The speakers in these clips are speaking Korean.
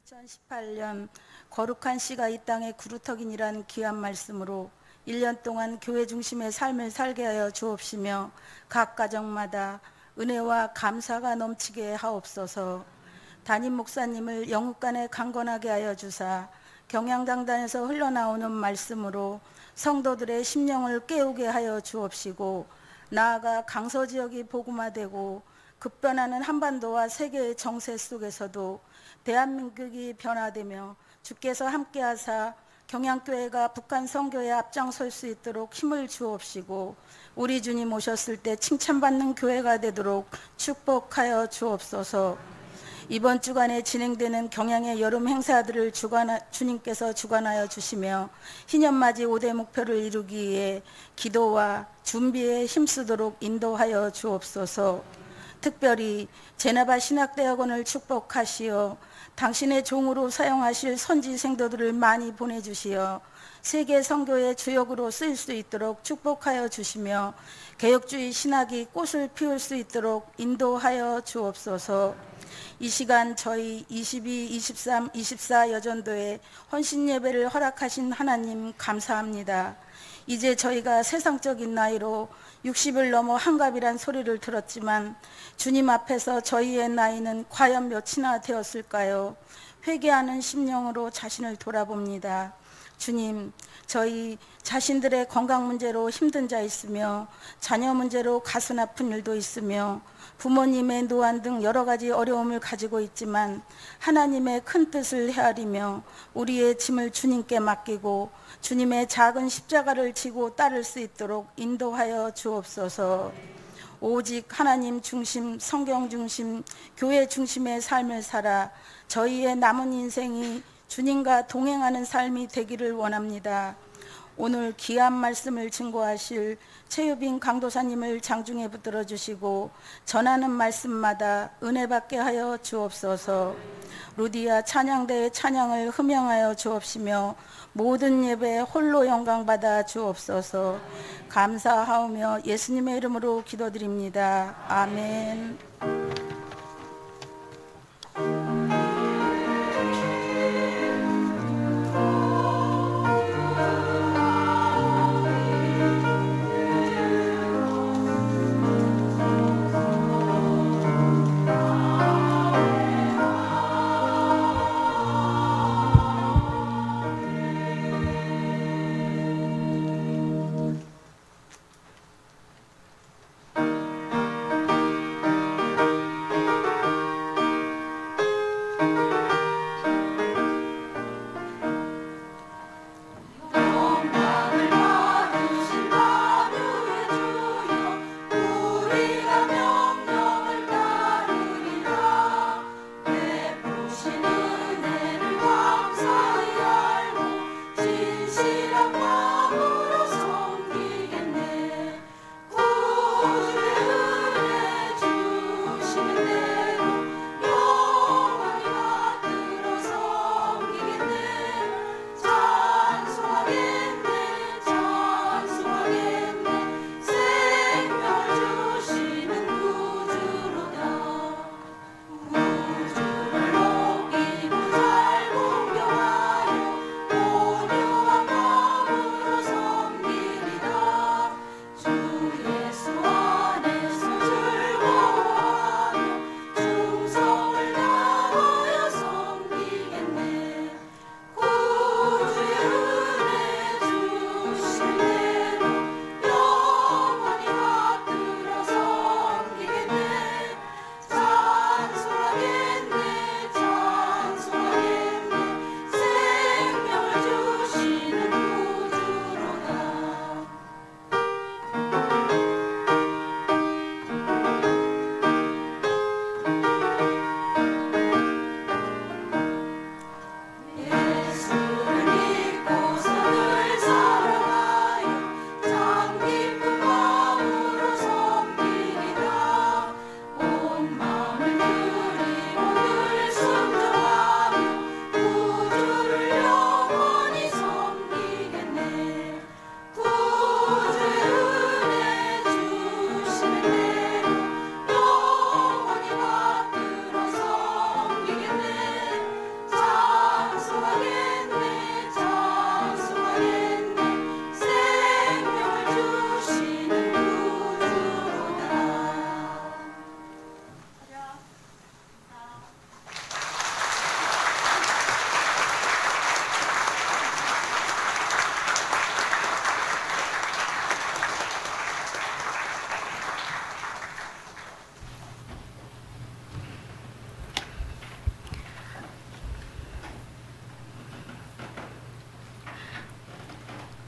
2018년 거룩한 씨가 이 땅에 구루터기니란 귀한 말씀으로 1년 동안 교회 중심의 삶을 살게 하여 주옵시며 각 가정마다 은혜와 감사가 넘치게 하옵소서. 담임 목사님을 영육간에 강건하게 하여 주사 경양장단에서 흘러나오는 말씀으로 성도들의 심령을 깨우게 하여 주옵시고, 나아가 강서지역이 복음화되고 급변하는 한반도와 세계의 정세 속에서도 대한민국이 변화되며 주께서 함께하사 경양교회가 북한 선교에 앞장설 수 있도록 힘을 주옵시고, 우리 주님 오셨을 때 칭찬받는 교회가 되도록 축복하여 주옵소서. 이번 주간에 진행되는 경양의 여름 행사들을 주님께서 주관하여 주시며 희년맞이 5대 목표를 이루기 위해 기도와 준비에 힘쓰도록 인도하여 주옵소서. 특별히 제나바 신학대학원을 축복하시어 당신의 종으로 사용하실 선지 생도들을 많이 보내주시어 세계 선교의 주역으로 쓰일 수 있도록 축복하여 주시며 개혁주의 신학이 꽃을 피울 수 있도록 인도하여 주옵소서. 이 시간 저희 22, 23, 24 여전도에 헌신 예배를 허락하신 하나님 감사합니다. 이제 저희가 세상적인 나이로 60을 넘어 한갑이란 소리를 들었지만 주님 앞에서 저희의 나이는 과연 몇이나 되었을까요? 회개하는 심령으로 자신을 돌아봅니다. 주님, 저희 자신들의 건강 문제로 힘든 자 있으며 자녀 문제로 가슴 아픈 일도 있으며 부모님의 노안 등 여러 가지 어려움을 가지고 있지만 하나님의 큰 뜻을 헤아리며 우리의 짐을 주님께 맡기고 주님의 작은 십자가를 지고 따를 수 있도록 인도하여 주옵소서. 오직 하나님 중심, 성경 중심, 교회 중심의 삶을 살아 저희의 남은 인생이 주님과 동행하는 삶이 되기를 원합니다. 오늘 귀한 말씀을 증거하실 최유빈 강도사님을 장중에 붙들어 주시고 전하는 말씀마다 은혜 받게 하여 주옵소서. 루디아 찬양대의 찬양을 흠양하여 주옵시며 모든 예배에 홀로 영광 받아 주옵소서. 감사하오며 예수님의 이름으로 기도드립니다. 아멘.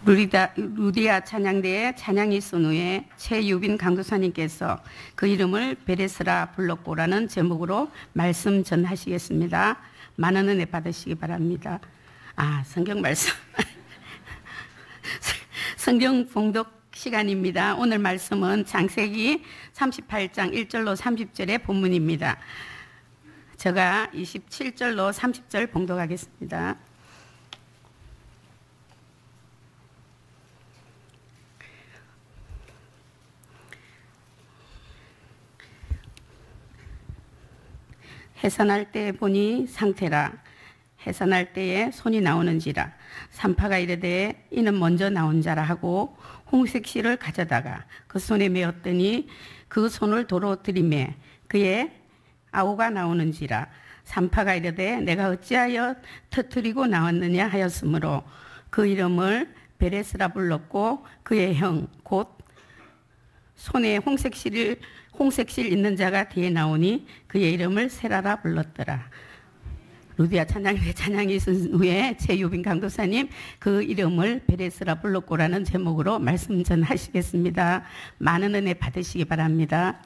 루디아 찬양대의 찬양이 쓴 후에 최유빈 강도사님께서 그 이름을 베레스라 불렀고라는 제목으로 말씀 전하시겠습니다. 많은 은혜 받으시기 바랍니다. 성경 말씀 성경 봉독 시간입니다. 오늘 말씀은 창세기 38장 1절로 30절의 본문입니다. 제가 27절로 30절 봉독하겠습니다. 해산할 때 보니 상태라. 해산할 때에 손이 나오는지라. 산파가 이르되 이는 먼저 나온 자라 하고 홍색 실을 가져다가 그 손에 메었더니 그 손을 도로 들이매 그의 아우가 나오는지라. 산파가 이르되 내가 어찌하여 터뜨리고 나왔느냐 하였으므로 그 이름을 베레스라 불렀고 그의 형 곧 손에 홍색실 있는 자가 뒤에 나오니 그의 이름을 세라라 불렀더라. 루디아 찬양이 있은 후에 최유빈 강도사님 그 이름을 베레스라 불렀고라는 제목으로 말씀 전하시겠습니다. 많은 은혜 받으시기 바랍니다.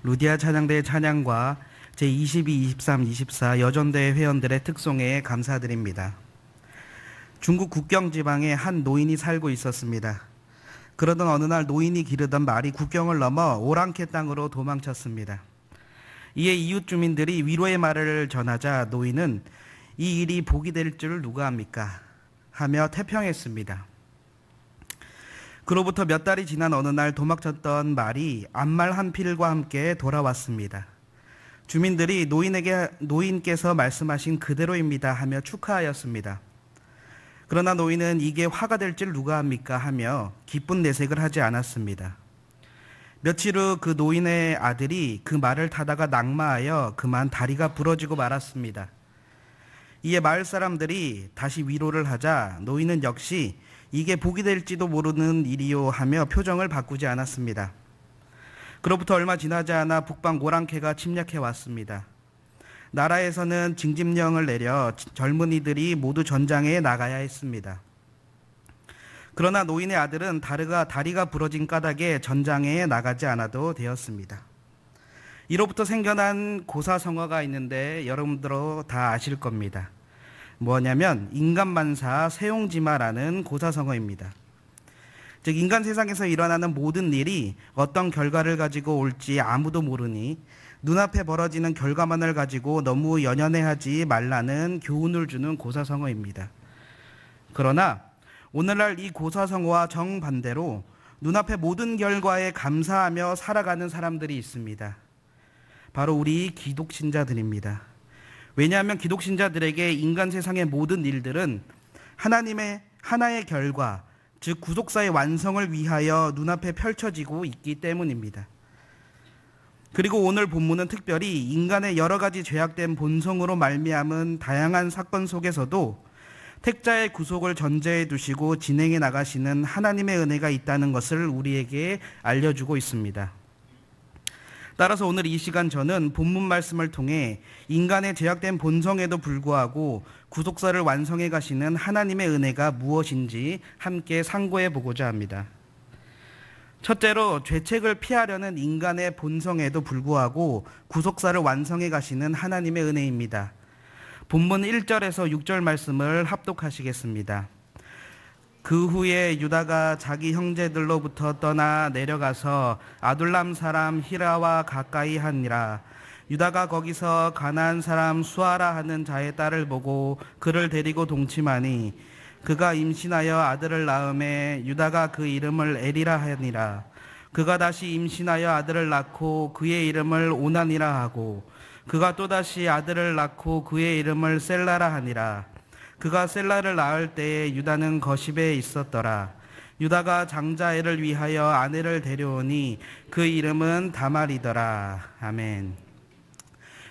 루디아 찬양대의 찬양과 제22, 23, 24 여전대회 회원들의 특송회에 감사드립니다. 중국 국경 지방에 한 노인이 살고 있었습니다. 그러던 어느 날 노인이 기르던 말이 국경을 넘어 오랑캐 땅으로 도망쳤습니다. 이에 이웃 주민들이 위로의 말을 전하자 노인은 이 일이 복이 될 줄 누가 압니까? 하며 태평했습니다. 그로부터 몇 달이 지난 어느 날 도망쳤던 말이 암말 한 필과 함께 돌아왔습니다. 주민들이 노인께서 말씀하신 그대로입니다 하며 축하하였습니다. 그러나 노인은 이게 화가 될 줄 누가 합니까 하며 기쁜 내색을 하지 않았습니다. 며칠 후 그 노인의 아들이 그 말을 타다가 낙마하여 그만 다리가 부러지고 말았습니다. 이에 마을 사람들이 다시 위로를 하자 노인은 역시 이게 복이 될지도 모르는 일이요 하며 표정을 바꾸지 않았습니다. 그로부터 얼마 지나지 않아 북방 오랑캐가 침략해 왔습니다. 나라에서는 징집령을 내려 젊은이들이 모두 전장에 나가야 했습니다. 그러나 노인의 아들은 다리가 부러진 까닭에 전장에 나가지 않아도 되었습니다. 이로부터 생겨난 고사성어가 있는데 여러분들도 다 아실 겁니다. 뭐냐면 인간만사 세용지마라는 고사성어입니다. 즉 인간 세상에서 일어나는 모든 일이 어떤 결과를 가지고 올지 아무도 모르니 눈앞에 벌어지는 결과만을 가지고 너무 연연해하지 말라는 교훈을 주는 고사성어입니다. 그러나 오늘날 이 고사성어와 정반대로 눈앞의 모든 결과에 감사하며 살아가는 사람들이 있습니다. 바로 우리 기독신자들입니다. 왜냐하면 기독신자들에게 인간 세상의 모든 일들은 하나님의 하나의 결과, 즉 구속사의 완성을 위하여 눈앞에 펼쳐지고 있기 때문입니다. 그리고 오늘 본문은 특별히 인간의 여러 가지 죄악된 본성으로 말미암은 다양한 사건 속에서도 택자의 구속을 전제해 두시고 진행해 나가시는 하나님의 은혜가 있다는 것을 우리에게 알려주고 있습니다. 따라서 오늘 이 시간 저는 본문 말씀을 통해 인간의 죄악된 본성에도 불구하고 구속사를 완성해 가시는 하나님의 은혜가 무엇인지 함께 상고해 보고자 합니다. 첫째로 죄책을 피하려는 인간의 본성에도 불구하고 구속사를 완성해 가시는 하나님의 은혜입니다. 본문 1절에서 6절 말씀을 합독하시겠습니다. 그 후에 유다가 자기 형제들로부터 떠나 내려가서 아둘람 사람 히라와 가까이 하니라. 유다가 거기서 가나안 사람 수아라 하는 자의 딸을 보고 그를 데리고 동침하니 그가 임신하여 아들을 낳음에 유다가 그 이름을 에리라 하니라. 그가 다시 임신하여 아들을 낳고 그의 이름을 오난이라 하고 그가 또다시 아들을 낳고 그의 이름을 셀라라 하니라. 그가 셀라를 낳을 때에 유다는 거십에 있었더라. 유다가 장자애를 위하여 아내를 데려오니 그 이름은 다말이더라. 아멘.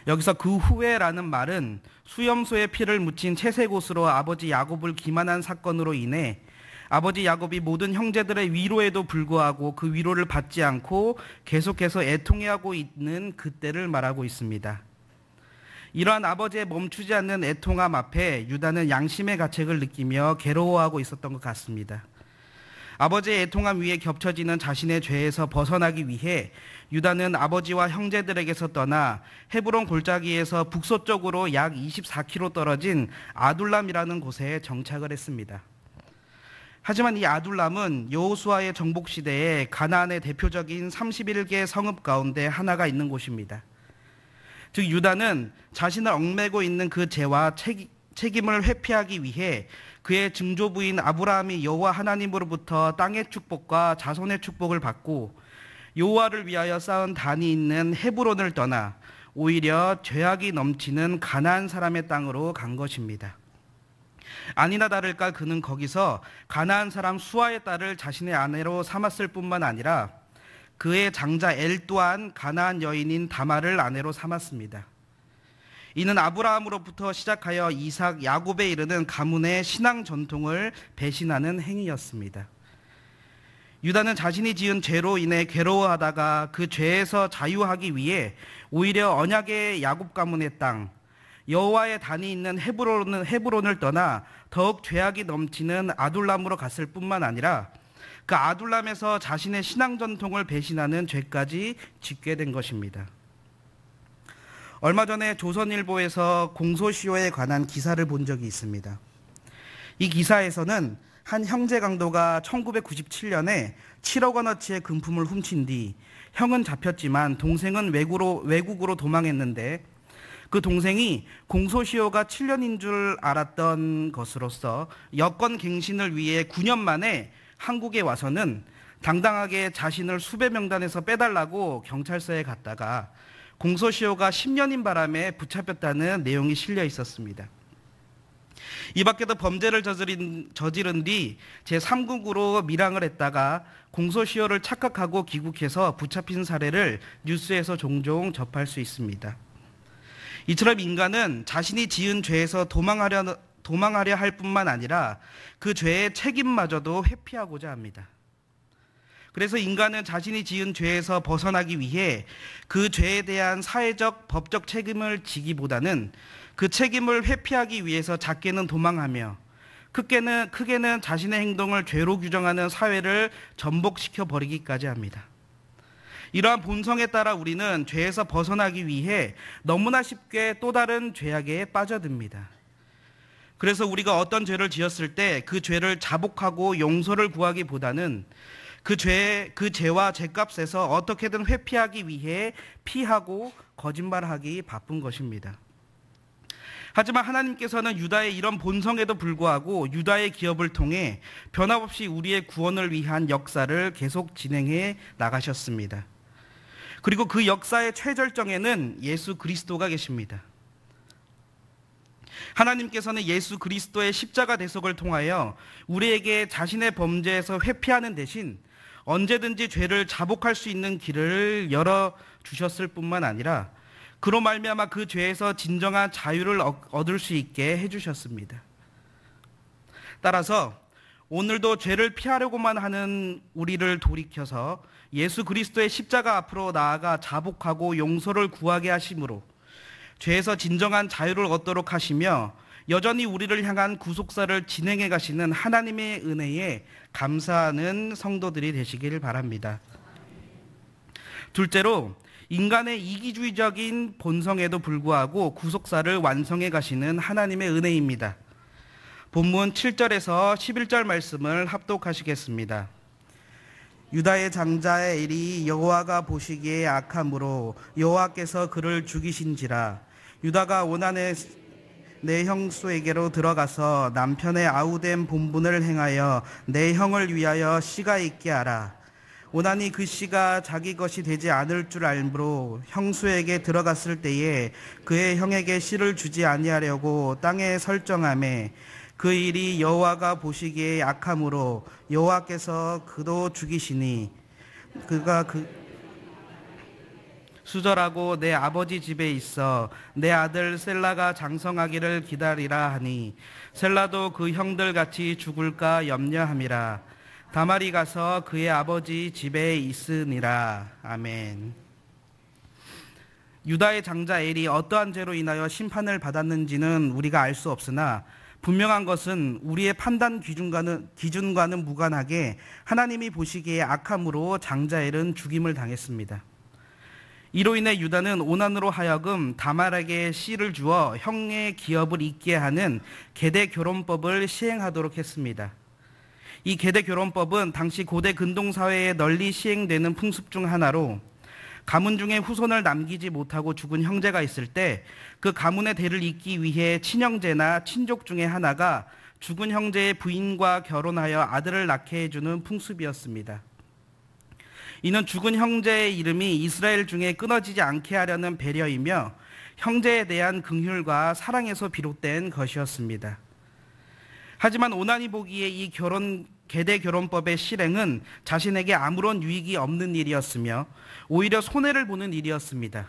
여기서 그 후에라는 말은 수염소에 피를 묻힌 채색옷으로 아버지 야곱을 기만한 사건으로 인해 아버지 야곱이 모든 형제들의 위로에도 불구하고 그 위로를 받지 않고 계속해서 애통해하고 있는 그때를 말하고 있습니다. 이러한 아버지의 멈추지 않는 애통함 앞에 유다는 양심의 가책을 느끼며 괴로워하고 있었던 것 같습니다. 아버지의 애통함 위에 겹쳐지는 자신의 죄에서 벗어나기 위해 유다는 아버지와 형제들에게서 떠나 헤브론 골짜기에서 북서쪽으로 약 24km 떨어진 아둘람이라는 곳에 정착을 했습니다. 하지만 이 아둘람은 여호수아의 정복 시대에 가나안의 대표적인 31개 성읍 가운데 하나가 있는 곳입니다. 즉 유다는 자신을 얽매고 있는 그 죄와 책임을 회피하기 위해 그의 증조부인 아브라함이 여호와 하나님으로부터 땅의 축복과 자손의 축복을 받고 여호와를 위하여 쌓은 단이 있는 헤브론을 떠나 오히려 죄악이 넘치는 가나안 사람의 땅으로 간 것입니다. 아니나 다를까 그는 거기서 가나안 사람 수아의 딸을 자신의 아내로 삼았을 뿐만 아니라 그의 장자 엘 또한 가나안 여인인 다말을 아내로 삼았습니다. 이는 아브라함으로부터 시작하여 이삭, 야곱에 이르는 가문의 신앙 전통을 배신하는 행위였습니다. 유다는 자신이 지은 죄로 인해 괴로워하다가 그 죄에서 자유하기 위해 오히려 언약의 야곱 가문의 땅, 여호와의 단이 있는 헤브론을 떠나 더욱 죄악이 넘치는 아둘람으로 갔을 뿐만 아니라 그 아둘람에서 자신의 신앙 전통을 배신하는 죄까지 짓게 된 것입니다. 얼마 전에 조선일보에서 공소시효에 관한 기사를 본 적이 있습니다. 이 기사에서는 한 형제 강도가 1997년에 7억 원어치의 금품을 훔친 뒤 형은 잡혔지만 동생은 외국으로 도망했는데 그 동생이 공소시효가 7년인 줄 알았던 것으로서 여권 갱신을 위해 9년 만에 한국에 와서는 당당하게 자신을 수배 명단에서 빼달라고 경찰서에 갔다가 공소시효가 10년인 바람에 붙잡혔다는 내용이 실려 있었습니다. 이 밖에도 범죄를 저지른 뒤 제3국으로 밀항을 했다가 공소시효를 착각하고 귀국해서 붙잡힌 사례를 뉴스에서 종종 접할 수 있습니다. 이처럼 인간은 자신이 지은 죄에서 도망하려 할 뿐만 아니라 그 죄의 책임마저도 회피하고자 합니다. 그래서 인간은 자신이 지은 죄에서 벗어나기 위해 그 죄에 대한 사회적, 법적 책임을 지기보다는 그 책임을 회피하기 위해서 작게는 도망하며 크게는 자신의 행동을 죄로 규정하는 사회를 전복시켜 버리기까지 합니다. 이러한 본성에 따라 우리는 죄에서 벗어나기 위해 너무나 쉽게 또 다른 죄악에 빠져듭니다. 그래서 우리가 어떤 죄를 지었을 때 그 죄를 자복하고 용서를 구하기보다는 그 죄와 죄값에서 어떻게든 회피하기 위해 피하고 거짓말하기 바쁜 것입니다. 하지만 하나님께서는 유다의 이런 본성에도 불구하고 유다의 기업을 통해 변함없이 우리의 구원을 위한 역사를 계속 진행해 나가셨습니다. 그리고 그 역사의 최절정에는 예수 그리스도가 계십니다. 하나님께서는 예수 그리스도의 십자가 대속을 통하여 우리에게 자신의 범죄에서 회피하는 대신 언제든지 죄를 자복할 수 있는 길을 열어주셨을 뿐만 아니라 그로 말미암아 그 죄에서 진정한 자유를 얻을 수 있게 해주셨습니다. 따라서 오늘도 죄를 피하려고만 하는 우리를 돌이켜서 예수 그리스도의 십자가 앞으로 나아가 자복하고 용서를 구하게 하심으로 죄에서 진정한 자유를 얻도록 하시며 여전히 우리를 향한 구속사를 진행해 가시는 하나님의 은혜에 감사하는 성도들이 되시길 바랍니다. 둘째로 인간의 이기주의적인 본성에도 불구하고 구속사를 완성해 가시는 하나님의 은혜입니다. 본문 7절에서 11절 말씀을 합독하시겠습니다. 유다의 장자 엘이 여호와가 보시기에 악함으로 여호와께서 그를 죽이신지라. 유다가 오난의 내 형수에게로 들어가서 남편의 아우된 본분을 행하여 내 형을 위하여 씨가 있게 하라. 오난이 그 씨가 자기 것이 되지 않을 줄 알므로 형수에게 들어갔을 때에 그의 형에게 씨를 주지 아니하려고 땅에 설정하매 그 일이 여호와가 보시기에 악함으로 여호와께서 그도 죽이시니 그가 수절하고 내 아버지 집에 있어 내 아들 셀라가 장성하기를 기다리라 하니 셀라도 그 형들 같이 죽을까 염려함이라. 다말이 가서 그의 아버지 집에 있으니라. 아멘. 유다의 장자 엘이 어떠한 죄로 인하여 심판을 받았는지는 우리가 알 수 없으나 분명한 것은 우리의 판단 기준과는 무관하게 하나님이 보시기에 악함으로 장자 엘은 죽임을 당했습니다. 이로 인해 유다는 오난으로 하여금 다말에게 씨를 주어 형의 기업을 잇게 하는 계대 결혼법을 시행하도록 했습니다. 이 계대 결혼법은 당시 고대 근동사회에 널리 시행되는 풍습 중 하나로 가문 중에 후손을 남기지 못하고 죽은 형제가 있을 때 그 가문의 대를 잇기 위해 친형제나 친족 중에 하나가 죽은 형제의 부인과 결혼하여 아들을 낳게 해주는 풍습이었습니다. 이는 죽은 형제의 이름이 이스라엘 중에 끊어지지 않게 하려는 배려이며 형제에 대한 긍휼과 사랑에서 비롯된 것이었습니다. 하지만 오난이 보기에 이 계대 결혼법의 실행은 자신에게 아무런 유익이 없는 일이었으며 오히려 손해를 보는 일이었습니다.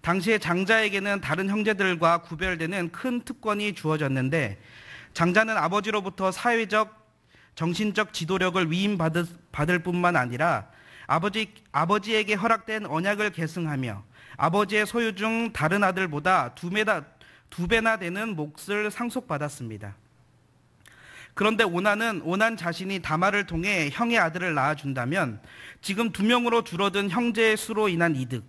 당시의 장자에게는 다른 형제들과 구별되는 큰 특권이 주어졌는데 장자는 아버지로부터 사회적, 정신적 지도력을 위임받을 뿐만 아니라 아버지에게 허락된 언약을 계승하며 아버지의 소유 중 다른 아들보다 두 배나 되는 몫을 상속받았습니다. 그런데 오난 자신이 다말을 통해 형의 아들을 낳아준다면 지금 2명으로 줄어든 형제의 수로 인한 이득,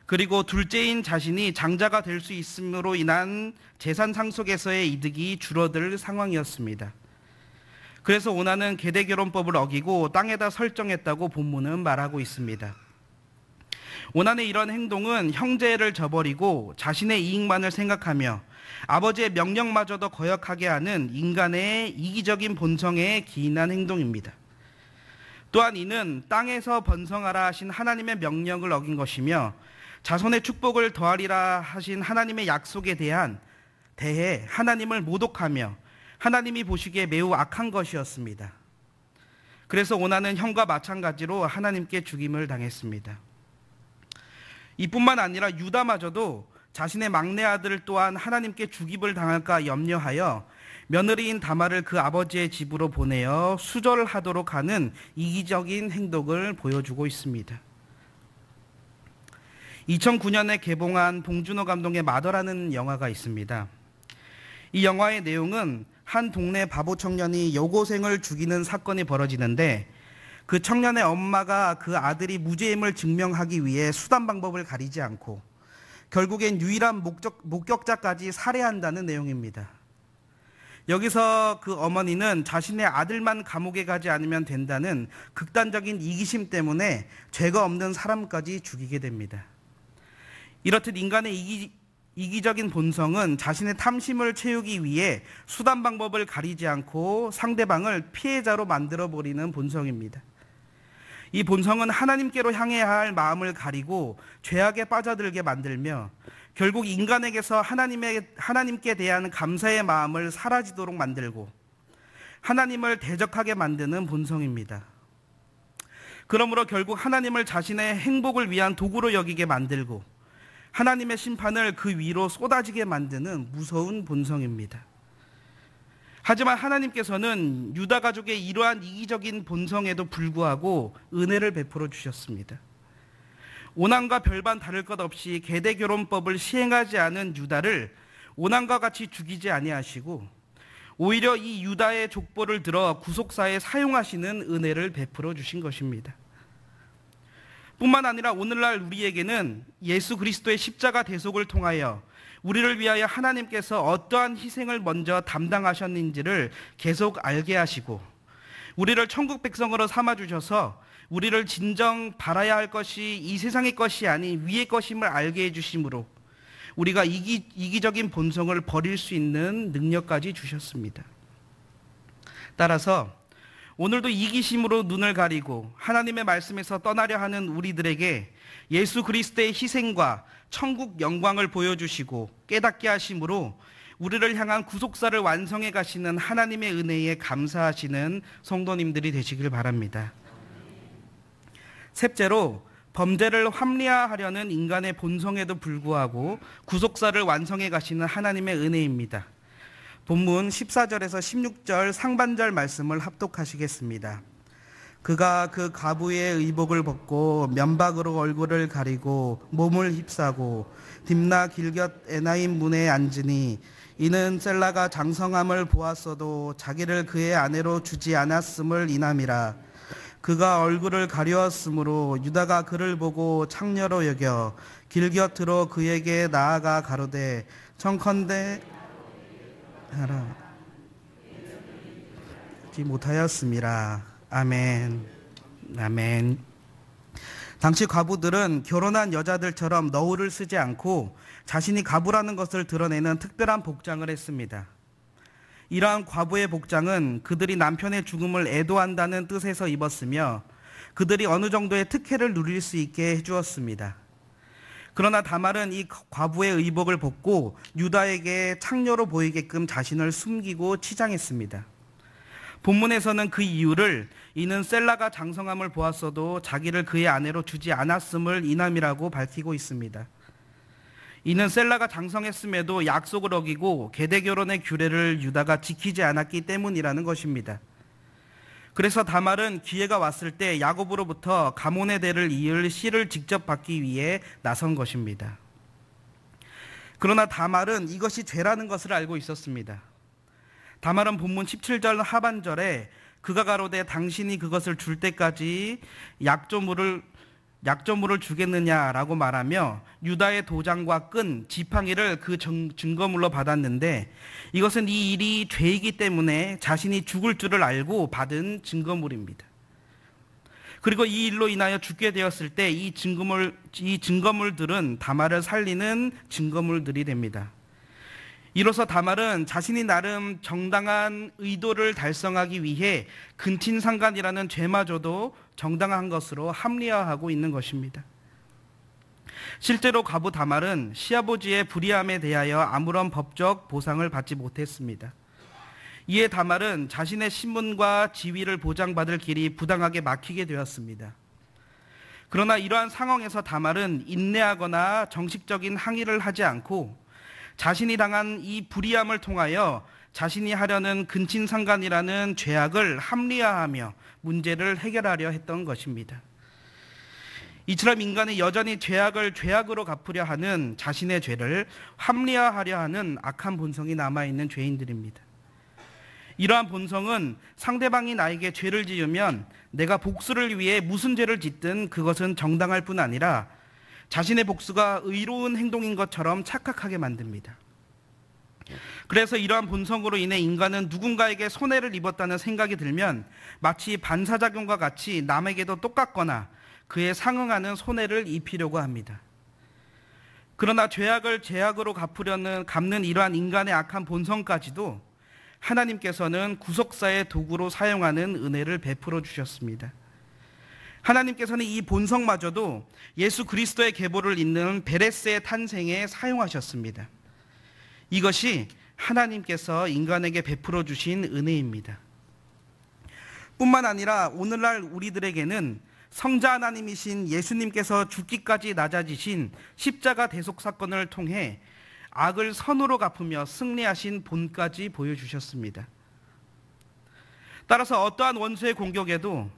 그리고 둘째인 자신이 장자가 될 수 있음으로 인한 재산 상속에서의 이득이 줄어들 상황이었습니다. 그래서 오난은 계대 결혼법을 어기고 땅에다 설정했다고 본문은 말하고 있습니다. 오난의 이런 행동은 형제를 저버리고 자신의 이익만을 생각하며 아버지의 명령마저도 거역하게 하는 인간의 이기적인 본성에 기인한 행동입니다. 또한 이는 땅에서 번성하라 하신 하나님의 명령을 어긴 것이며 자손의 축복을 더하리라 하신 하나님의 약속에 대해 하나님을 모독하며 하나님이 보시기에 매우 악한 것이었습니다. 그래서 오나는 형과 마찬가지로 하나님께 죽임을 당했습니다. 이뿐만 아니라 유다마저도 자신의 막내 아들 또한 하나님께 죽임을 당할까 염려하여 며느리인 다말을 그 아버지의 집으로 보내어 수절하도록 하는 이기적인 행동을 보여주고 있습니다. 2009년에 개봉한 봉준호 감독의 마더라는 영화가 있습니다. 이 영화의 내용은 한 동네 바보 청년이 여고생을 죽이는 사건이 벌어지는데 그 청년의 엄마가 그 아들이 무죄임을 증명하기 위해 수단 방법을 가리지 않고 결국엔 유일한 목격자까지 살해한다는 내용입니다. 여기서 그 어머니는 자신의 아들만 감옥에 가지 않으면 된다는 극단적인 이기심 때문에 죄가 없는 사람까지 죽이게 됩니다. 이렇듯 인간의 이기적인 본성은 자신의 탐심을 채우기 위해 수단 방법을 가리지 않고 상대방을 피해자로 만들어버리는 본성입니다. 이 본성은 하나님께로 향해야 할 마음을 가리고 죄악에 빠져들게 만들며 결국 인간에게서 하나님께 대한 감사의 마음을 사라지도록 만들고 하나님을 대적하게 만드는 본성입니다. 그러므로 결국 하나님을 자신의 행복을 위한 도구로 여기게 만들고 하나님의 심판을 그 위로 쏟아지게 만드는 무서운 본성입니다. 하지만 하나님께서는 유다 가족의 이러한 이기적인 본성에도 불구하고 은혜를 베풀어 주셨습니다. 오난과 별반 다를 것 없이 계대결혼법을 시행하지 않은 유다를 오난과 같이 죽이지 아니하시고 오히려 이 유다의 족보를 들어 구속사에 사용하시는 은혜를 베풀어 주신 것입니다. 뿐만 아니라 오늘날 우리에게는 예수 그리스도의 십자가 대속을 통하여 우리를 위하여 하나님께서 어떠한 희생을 먼저 담당하셨는지를 계속 알게 하시고 우리를 천국 백성으로 삼아주셔서 우리를 진정 바라야 할 것이 이 세상의 것이 아닌 위의 것임을 알게 해주심으로 우리가 이기적인 본성을 버릴 수 있는 능력까지 주셨습니다. 따라서 오늘도 이기심으로 눈을 가리고 하나님의 말씀에서 떠나려 하는 우리들에게 예수 그리스도의 희생과 천국 영광을 보여주시고 깨닫게 하심으로 우리를 향한 구속사를 완성해 가시는 하나님의 은혜에 감사하시는 성도님들이 되시길 바랍니다. 셋째로 범죄를 합리화하려는 인간의 본성에도 불구하고 구속사를 완성해 가시는 하나님의 은혜입니다. 본문 14절에서 16절 상반절 말씀을 합독하시겠습니다. 그가 그 과부의 의복을 벗고 면박으로 얼굴을 가리고 몸을 휩싸고 딥나 길곁 에나임 문에 앉으니 이는 셀라가 장성함을 보았어도 자기를 그의 아내로 주지 않았음을 인함이라. 그가 얼굴을 가리었으므로 유다가 그를 보고 창녀로 여겨 길곁으로 그에게 나아가 가로되 청컨대 하라 하지 못하였음이라. 아멘. 아멘. 당시 과부들은 결혼한 여자들처럼 너울을 쓰지 않고 자신이 과부라는 것을 드러내는 특별한 복장을 했습니다. 이러한 과부의 복장은 그들이 남편의 죽음을 애도한다는 뜻에서 입었으며 그들이 어느 정도의 특혜를 누릴 수 있게 해주었습니다. 그러나 다말은 이 과부의 의복을 벗고 유다에게 창녀로 보이게끔 자신을 숨기고 치장했습니다. 본문에서는 그 이유를 이는 셀라가 장성함을 보았어도 자기를 그의 아내로 주지 않았음을 인함이라고 밝히고 있습니다. 이는 셀라가 장성했음에도 약속을 어기고 계대결혼의 규례를 유다가 지키지 않았기 때문이라는 것입니다. 그래서 다말은 기회가 왔을 때 야곱으로부터 가문의 대를 이을 씨를 직접 받기 위해 나선 것입니다. 그러나 다말은 이것이 죄라는 것을 알고 있었습니다. 다말은 본문 17절 하반절에 그가 가로되 당신이 그것을 줄 때까지 약조물을 주겠느냐라고 말하며 유다의 도장과 끈, 지팡이를 그 증거물로 받았는데 이것은 이 일이 죄이기 때문에 자신이 죽을 줄을 알고 받은 증거물입니다. 그리고 이 일로 인하여 죽게 되었을 때 이 증거물들은 다말을 살리는 증거물들이 됩니다. 이로써 다말은 자신이 나름 정당한 의도를 달성하기 위해 근친상간이라는 죄마저도 정당한 것으로 합리화하고 있는 것입니다. 실제로 과부 다말은 시아버지의 불의함에 대하여 아무런 법적 보상을 받지 못했습니다. 이에 다말은 자신의 신분과 지위를 보장받을 길이 부당하게 막히게 되었습니다. 그러나 이러한 상황에서 다말은 인내하거나 정식적인 항의를 하지 않고 자신이 당한 이 불의함을 통하여 자신이 하려는 근친상간이라는 죄악을 합리화하며 문제를 해결하려 했던 것입니다. 이처럼 인간은 여전히 죄악을 죄악으로 갚으려 하는 자신의 죄를 합리화하려 하는 악한 본성이 남아있는 죄인들입니다. 이러한 본성은 상대방이 나에게 죄를 지으면 내가 복수를 위해 무슨 죄를 짓든 그것은 정당할 뿐 아니라 자신의 복수가 의로운 행동인 것처럼 착각하게 만듭니다. 그래서 이러한 본성으로 인해 인간은 누군가에게 손해를 입었다는 생각이 들면 마치 반사작용과 같이 남에게도 똑같거나 그에 상응하는 손해를 입히려고 합니다. 그러나 죄악을 죄악으로 갚는 이러한 인간의 악한 본성까지도 하나님께서는 구속사의 도구로 사용하는 은혜를 베풀어 주셨습니다. 하나님께서는 이 본성마저도 예수 그리스도의 계보를 잇는 베레스의 탄생에 사용하셨습니다. 이것이 하나님께서 인간에게 베풀어 주신 은혜입니다. 뿐만 아니라 오늘날 우리들에게는 성자 하나님이신 예수님께서 죽기까지 낮아지신 십자가 대속 사건을 통해 악을 선으로 갚으며 승리하신 본까지 보여주셨습니다. 따라서 어떠한 원수의 공격에도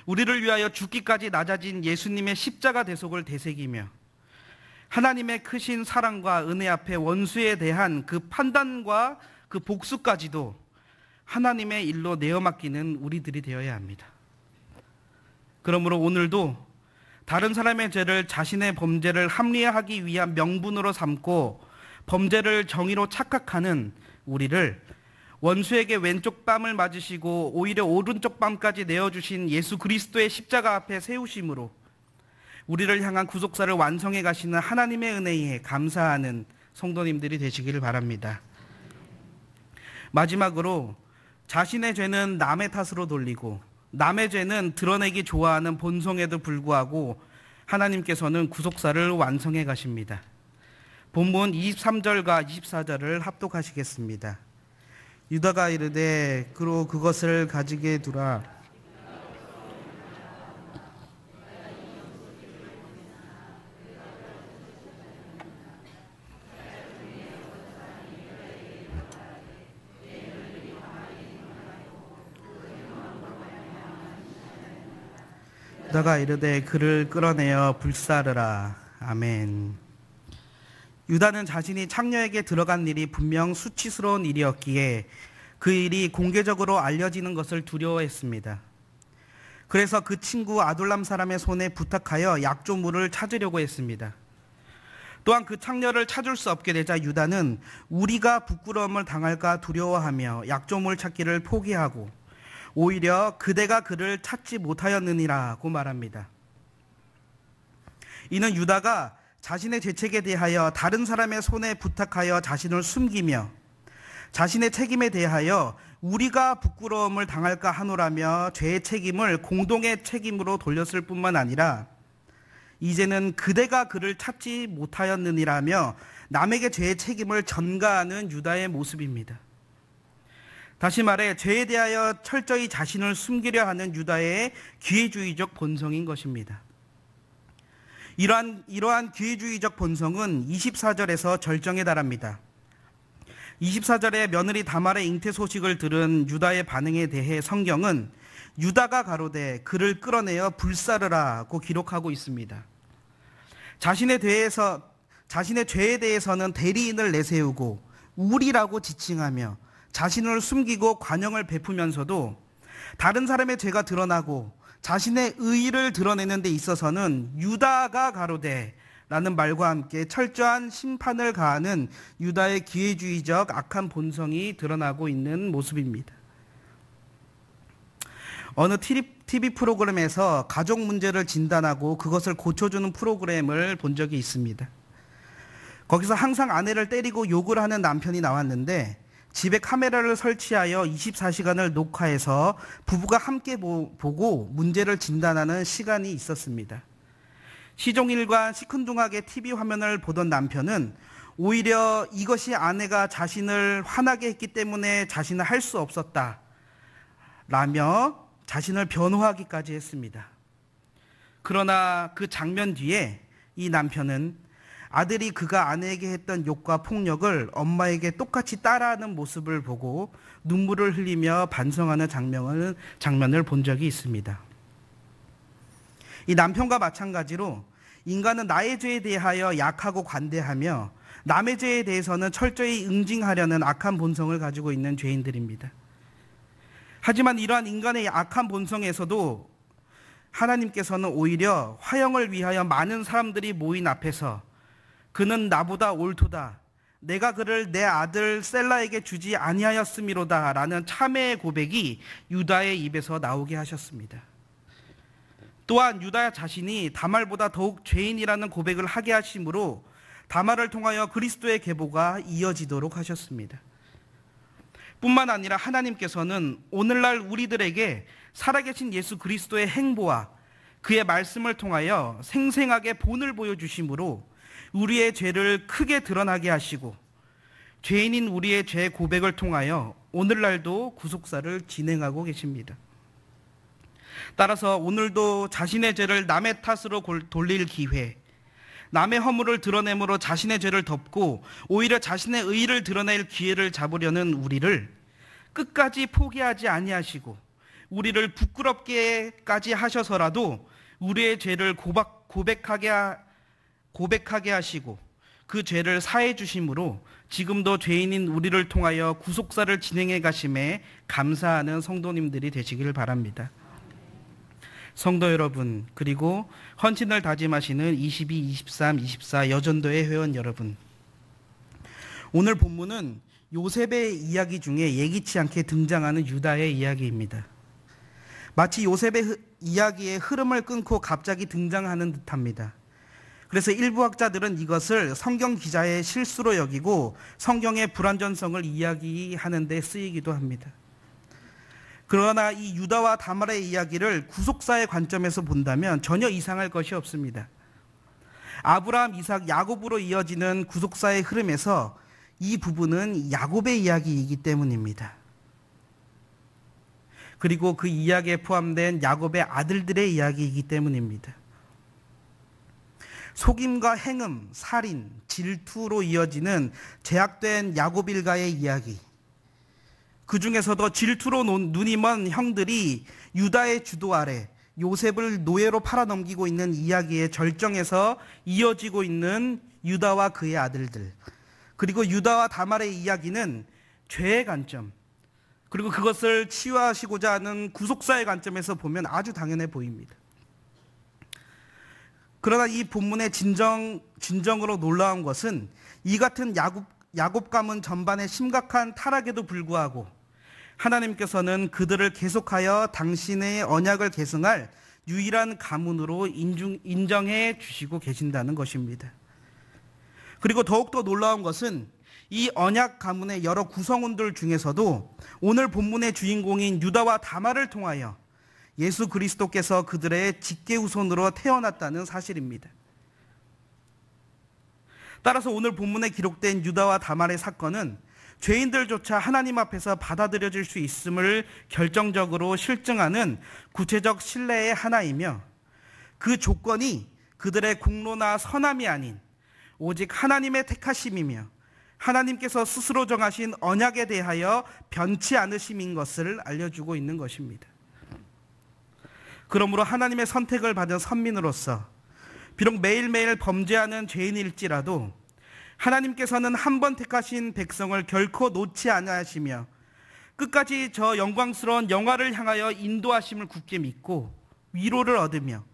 우리를 위하여 죽기까지 낮아진 예수님의 십자가 대속을 되새기며 하나님의 크신 사랑과 은혜 앞에 원수에 대한 그 판단과 그 복수까지도 하나님의 일로 내어맡기는 우리들이 되어야 합니다. 그러므로 오늘도 다른 사람의 죄를 자신의 범죄를 합리화하기 위한 명분으로 삼고 범죄를 정의로 착각하는 우리를 원수에게 왼쪽 뺨을 맞으시고 오히려 오른쪽 뺨까지 내어주신 예수 그리스도의 십자가 앞에 세우심으로 우리를 향한 구속사를 완성해 가시는 하나님의 은혜에 감사하는 성도님들이 되시기를 바랍니다. 마지막으로 자신의 죄는 남의 탓으로 돌리고 남의 죄는 드러내기 좋아하는 본성에도 불구하고 하나님께서는 구속사를 완성해 가십니다. 본문 23절과 24절을 합독하시겠습니다. 유다가 이르되 그로 그것을 가지게 두라. 유다가 이르되 그를 끌어내어 불사르라. 아멘. 유다는 자신이 창녀에게 들어간 일이 분명 수치스러운 일이었기에 그 일이 공개적으로 알려지는 것을 두려워했습니다. 그래서 그 친구 아둘람 사람의 손에 부탁하여 약조물을 찾으려고 했습니다. 또한 그 창녀를 찾을 수 없게 되자 유다는 우리가 부끄러움을 당할까 두려워하며 약조물 찾기를 포기하고 오히려 그대가 그를 찾지 못하였느니라고 말합니다. 이는 유다가 자신의 죄책에 대하여 다른 사람의 손에 부탁하여 자신을 숨기며 자신의 책임에 대하여 우리가 부끄러움을 당할까 하노라며 죄의 책임을 공동의 책임으로 돌렸을 뿐만 아니라 이제는 그대가 그를 찾지 못하였느니라며 남에게 죄의 책임을 전가하는 유다의 모습입니다. 다시 말해 죄에 대하여 철저히 자신을 숨기려 하는 유다의 기회주의적 본성인 것입니다. 이러한 기회주의적 본성은 24절에서 절정에 달합니다. 24절에 며느리 다말의 잉태 소식을 들은 유다의 반응에 대해 성경은 유다가 가로되 그를 끌어내어 불사르라고 기록하고 있습니다. 자신의 죄에 대해서는 대리인을 내세우고 우리라고 지칭하며 자신을 숨기고 관용을 베푸면서도 다른 사람의 죄가 드러나고 자신의 의의를 드러내는 데 있어서는 유다가 가로되 라는 말과 함께 철저한 심판을 가하는 유다의 기회주의적 악한 본성이 드러나고 있는 모습입니다. 어느 TV 프로그램에서 가족 문제를 진단하고 그것을 고쳐주는 프로그램을 본 적이 있습니다. 거기서 항상 아내를 때리고 욕을 하는 남편이 나왔는데 집에 카메라를 설치하여 24시간을 녹화해서 부부가 함께 보고 문제를 진단하는 시간이 있었습니다. 시종일관 시큰둥하게 TV 화면을 보던 남편은 오히려 이것이 아내가 자신을 화나게 했기 때문에 자신을 할 수 없었다 라며 자신을 변호하기까지 했습니다. 그러나 그 장면 뒤에 이 남편은 아들이 그가 아내에게 했던 욕과 폭력을 엄마에게 똑같이 따라하는 모습을 보고 눈물을 흘리며 반성하는 장면을 본 적이 있습니다. 이 남편과 마찬가지로 인간은 나의 죄에 대하여 약하고 관대하며 남의 죄에 대해서는 철저히 응징하려는 악한 본성을 가지고 있는 죄인들입니다. 하지만 이러한 인간의 악한 본성에서도 하나님께서는 오히려 화형을 위하여 많은 사람들이 모인 앞에서 그는 나보다 옳도다, 내가 그를 내 아들 셀라에게 주지 아니하였음이로다 라는 참회의 고백이 유다의 입에서 나오게 하셨습니다. 또한 유다 자신이 다말보다 더욱 죄인이라는 고백을 하게 하심으로 다말을 통하여 그리스도의 계보가 이어지도록 하셨습니다. 뿐만 아니라 하나님께서는 오늘날 우리들에게 살아계신 예수 그리스도의 행보와 그의 말씀을 통하여 생생하게 본을 보여주심으로 우리의 죄를 크게 드러나게 하시고 죄인인 우리의 죄 고백을 통하여 오늘날도 구속사를 진행하고 계십니다. 따라서 오늘도 자신의 죄를 남의 탓으로 돌릴 기회, 남의 허물을 드러내므로 자신의 죄를 덮고 오히려 자신의 의를 드러낼 기회를 잡으려는 우리를 끝까지 포기하지 아니하시고 우리를 부끄럽게까지 하셔서라도 우리의 죄를 고백하게 하시고 그 죄를 사해 주심으로 지금도 죄인인 우리를 통하여 구속사를 진행해 가심에 감사하는 성도님들이 되시길 바랍니다. 성도 여러분, 그리고 헌신을 다짐하시는 22, 23, 24 여전도회 회원 여러분, 오늘 본문은 요셉의 이야기 중에 예기치 않게 등장하는 유다의 이야기입니다. 마치 요셉의 이야기의 흐름을 끊고 갑자기 등장하는 듯합니다. 그래서 일부 학자들은 이것을 성경 기자의 실수로 여기고 성경의 불완전성을 이야기하는 데 쓰이기도 합니다. 그러나 이 유다와 다말의 이야기를 구속사의 관점에서 본다면 전혀 이상할 것이 없습니다. 아브라함, 이삭, 야곱으로 이어지는 구속사의 흐름에서 이 부분은 야곱의 이야기이기 때문입니다. 그리고 그 이야기에 포함된 야곱의 아들들의 이야기이기 때문입니다. 속임과 행음, 살인, 질투로 이어지는 제약된 야곱 일가의 이야기, 그 중에서도 질투로 눈이 먼 형들이 유다의 주도 아래 요셉을 노예로 팔아넘기고 있는 이야기의 절정에서 이어지고 있는 유다와 그의 아들들, 그리고 유다와 다말의 이야기는 죄의 관점, 그리고 그것을 치유하시고자 하는 구속사의 관점에서 보면 아주 당연해 보입니다. 그러나 이 본문의 진정으로 놀라운 것은 이 같은 야곱 가문 전반의 심각한 타락에도 불구하고 하나님께서는 그들을 계속하여 당신의 언약을 계승할 유일한 가문으로 인정해 주시고 계신다는 것입니다. 그리고 더욱더 놀라운 것은 이 언약 가문의 여러 구성원들 중에서도 오늘 본문의 주인공인 유다와 다말을 통하여 예수 그리스도께서 그들의 직계후손으로 태어났다는 사실입니다. 따라서 오늘 본문에 기록된 유다와 다말의 사건은 죄인들조차 하나님 앞에서 받아들여질 수 있음을 결정적으로 실증하는 구체적 신뢰의 하나이며, 그 조건이 그들의 공로나 선함이 아닌 오직 하나님의 택하심이며 하나님께서 스스로 정하신 언약에 대하여 변치 않으심인 것을 알려주고 있는 것입니다. 그러므로 하나님의 선택을 받은 선민으로서 비록 매일매일 범죄하는 죄인일지라도 하나님께서는 한 번 택하신 백성을 결코 놓지 않으시며 끝까지 저 영광스러운 영화를 향하여 인도하심을 굳게 믿고 위로를 얻으며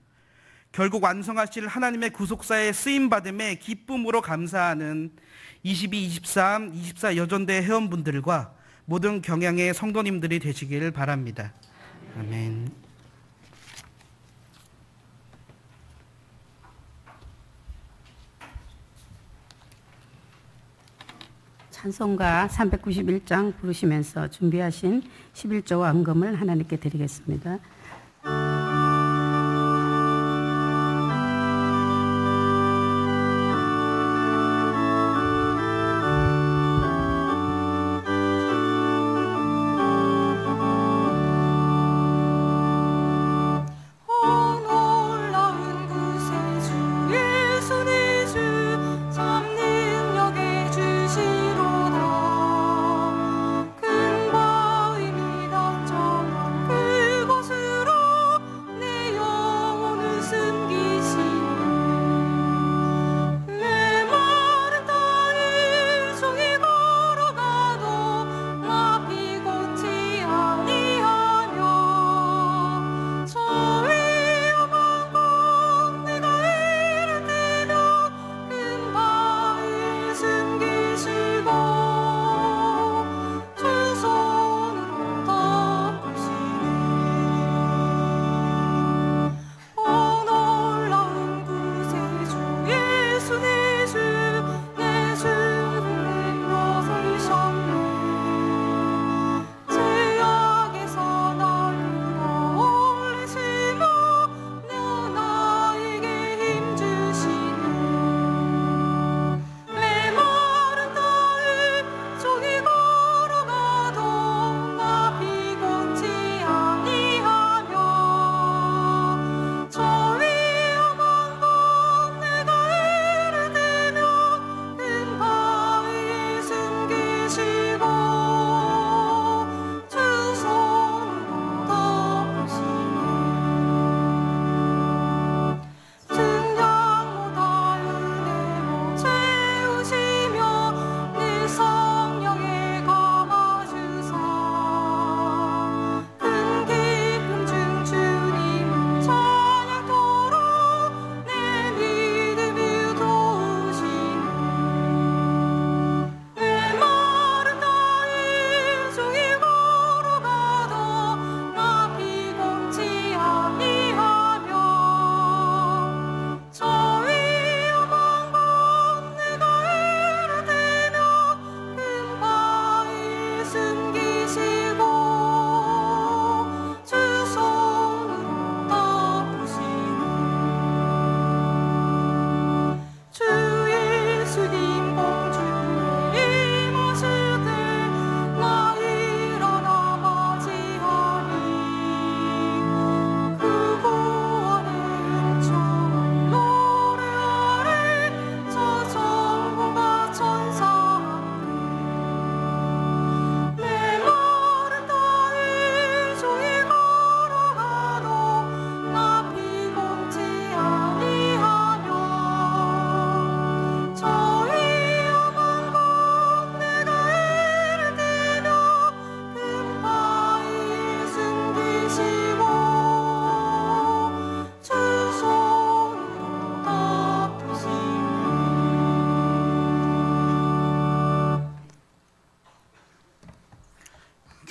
결국 완성하실 하나님의 구속사에 쓰임받음에 기쁨으로 감사하는 22, 23, 24 여전대 회원분들과 모든 경향의 성도님들이 되시길 바랍니다. 아멘. 찬송가 391장 부르시면서 준비하신 11조와 헌금을 하나님께 드리겠습니다.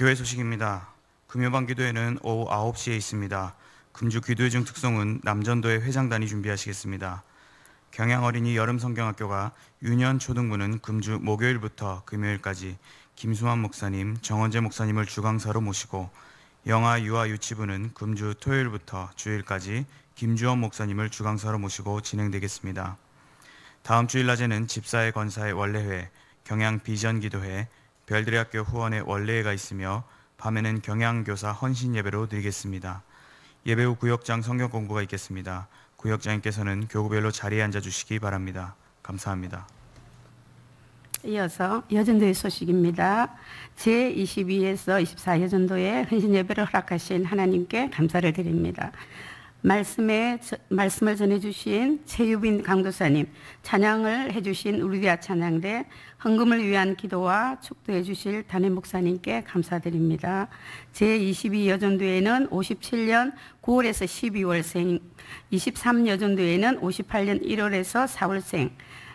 교회 소식입니다. 금요반 기도회는 오후 9시에 있습니다. 금주 기도회 중 특송은 남전도회 회장단이 준비하시겠습니다. 경양어린이 여름성경학교가 유년 초등부는 금주 목요일부터 금요일까지 김수환 목사님, 정원재 목사님을 주강사로 모시고 영아 유아 유치부는 금주 토요일부터 주일까지 김주원 목사님을 주강사로 모시고 진행되겠습니다. 다음 주일 낮에는 집사의 권사의 원례회, 경양 비전 기도회, 별들의 학교 후원의 원례회가 있으며 밤에는 경양교사 헌신 예배로 드리겠습니다. 예배 후 구역장 성경 공부가 있겠습니다. 구역장님께서는 교구별로 자리에 앉아주시기 바랍니다. 감사합니다. 이어서 여전도의 소식입니다. 제22에서 24 여전도에 헌신 예배를 허락하신 하나님께 감사를 드립니다. 말씀을 전해주신 최유빈 강도사님, 찬양을 해주신 우리대학 찬양대, 헌금을 위한 기도와 축도해 주실 담임 목사님께 감사드립니다. 제22 여전도에는 57년 9월에서 12월생, 23 여전도에는 58년 1월에서 4월생,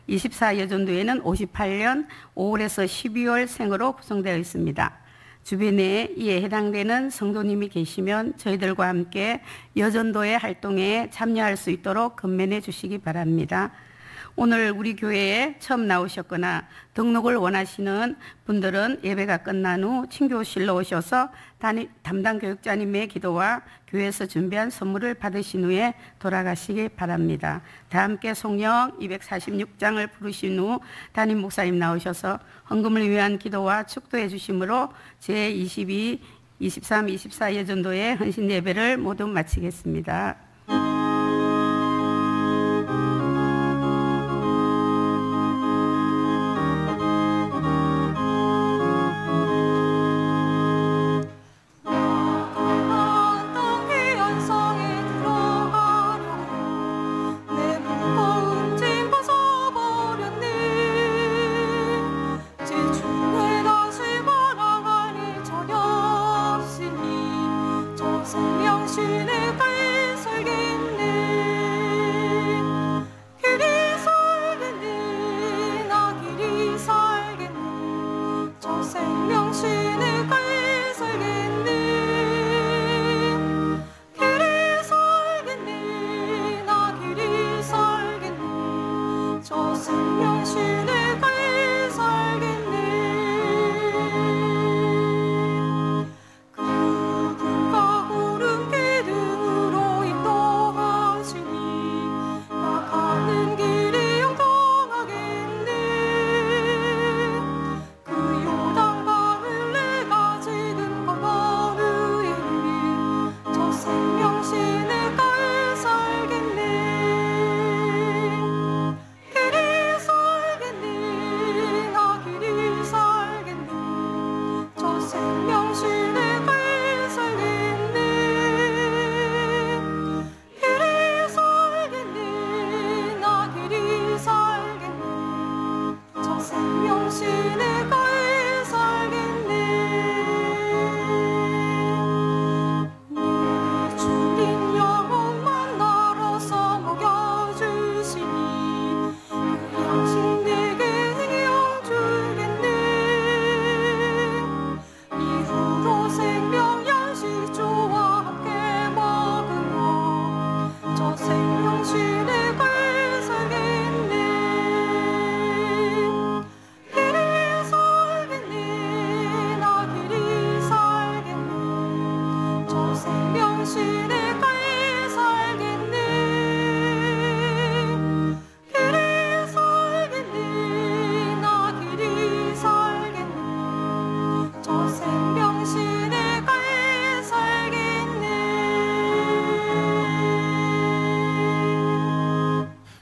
24 여전도에는 58년 5월에서 12월생으로 구성되어 있습니다. 주변에 이에 해당되는 성도님이 계시면 저희들과 함께 여전도의 활동에 참여할 수 있도록 건면해 주시기 바랍니다. 오늘 우리 교회에 처음 나오셨거나 등록을 원하시는 분들은 예배가 끝난 후 친교실로 오셔서 담당 교육자님의 기도와 교회에서 준비한 선물을 받으신 후에 돌아가시기 바랍니다. 다 함께 송영 246장을 부르신 후 담임 목사님 나오셔서 헌금을 위한 기도와 축도해 주심으로 제22, 23, 24 예전도의 헌신 예배를 모두 마치겠습니다.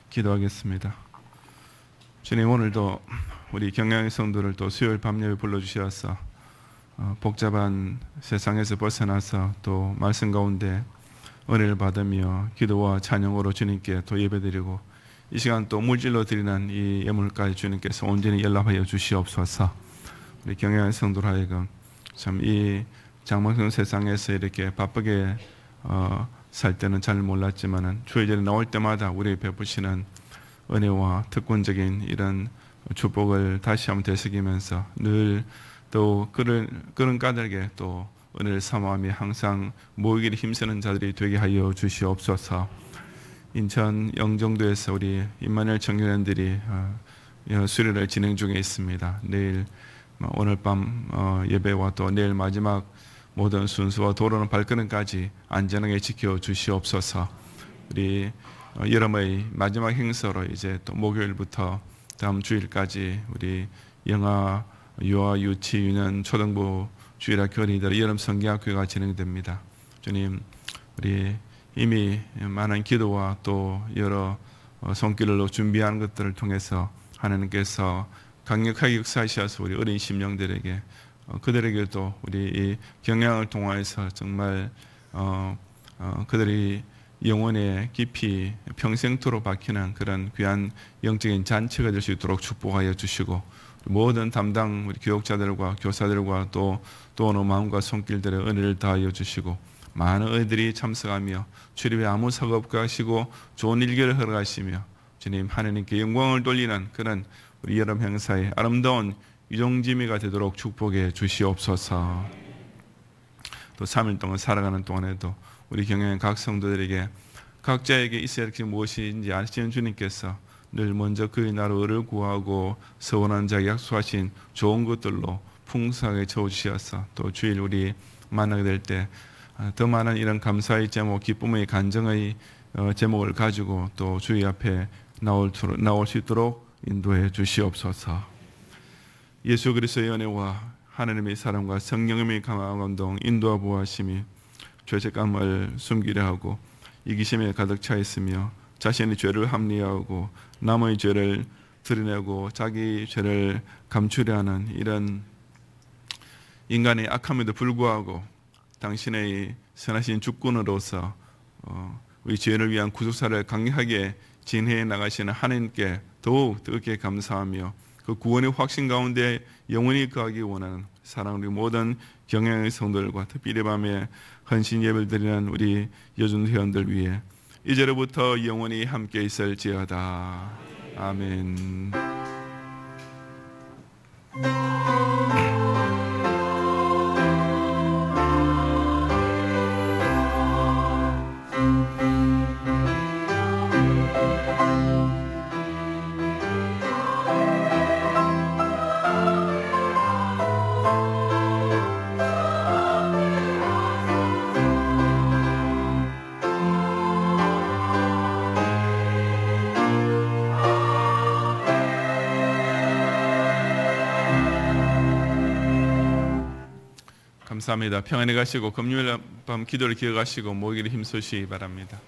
기도하겠습니다. 주님, 오늘도 우리 경양의 성도를 또 수요일 밤예배 불러주셔서 복잡한 세상에서 벗어나서 또 말씀 가운데 은혜를 받으며 기도와 찬양으로 주님께 또 예배드리고 이 시간 또 물질로 드리는 이 예물까지 주님께서 온전히 연락하여 주시옵소서. 우리 경양의 성도로 하여금 참 이 장막성 세상에서 이렇게 바쁘게 살 때는 잘 몰랐지만은 주일에 나올 때마다 우리 베푸시는 은혜와 특권적인 이런 축복을 다시 한번 되새기면서 늘 또 그런 까닭에 또 은혜를 사모하며 항상 모이기를 힘쓰는 자들이 되게 하여 주시옵소서. 인천 영종도에서 우리 임마누엘 청년들이 수련을 진행 중에 있습니다. 내일 오늘 밤 예배와 또 내일 마지막 모든 순서와 도로는 발걸음까지 안전하게 지켜 주시옵소서. 우리 여름의 마지막 행사로 이제 또 목요일부터 다음 주일까지 우리 영아, 유아, 유치, 유년, 초등부 주일학교 어린이들 여름 성경학교가 진행됩니다. 주님, 우리 이미 많은 기도와 또 여러 손길로 준비한 것들을 통해서 하나님께서 강력하게 역사하셔서 우리 어린 심령들에게 그들에게도 우리 이 경향을 통하여서 정말 그들이 영혼에 깊이 평생토록 박히는 그런 귀한 영적인 잔치가 될 수 있도록 축복하여 주시고 모든 담당 우리 교육자들과 교사들과 또 어느 마음과 손길들의 은혜를 다하여 주시고 많은 의들이 참석하며 출입에 아무 사고 없게 하시고 좋은 일결을 허락하시며 주님 하나님께 영광을 돌리는 그런 우리 여름 행사의 아름다운 유종지미가 되도록 축복해 주시옵소서. 또 3일 동안 살아가는 동안에도 우리 경영의 각 성도들에게 각자에게 있어야 할 것이 무엇인지 아시는 주님께서 늘 먼저 그의 나라를 구하고 서원한 자에게 약속하신 좋은 것들로 풍성하게 채워주시어서 또 주일 우리 만나게 될 때 더 많은 이런 감사의 제목, 기쁨의 간정의 제목을 가지고 또 주의 앞에 나올 수 있도록 인도해 주시옵소서. 예수 그리스도의 은혜와 하나님의 사랑과 성령님의 강한 감동, 인도와 보호하심이 죄책감을 숨기려 하고 이기심에 가득 차 있으며 자신의 죄를 합리화하고 남의 죄를 드러내고 자기 죄를 감추려 하는 이런 인간의 악함에도 불구하고 당신의 선하신 주권으로서 우리 죄를 위한 구속사를 강력하게 진행해 나가시는 하나님께 더욱 뜨겁게 감사하며 그 구원의 확신 가운데 영원히 거하기 원하는 사랑하는 우리 모든 경영의 성도들과 특별히 밤에 헌신 예배를 드리는 우리 여중 회원들 위해 이제로부터 영원히 함께 있을지어다. 아멘. 감사합니다. 평안히 가시고 금요일 밤 기도를 기억하시고 모이기를 힘쓰시기 바랍니다.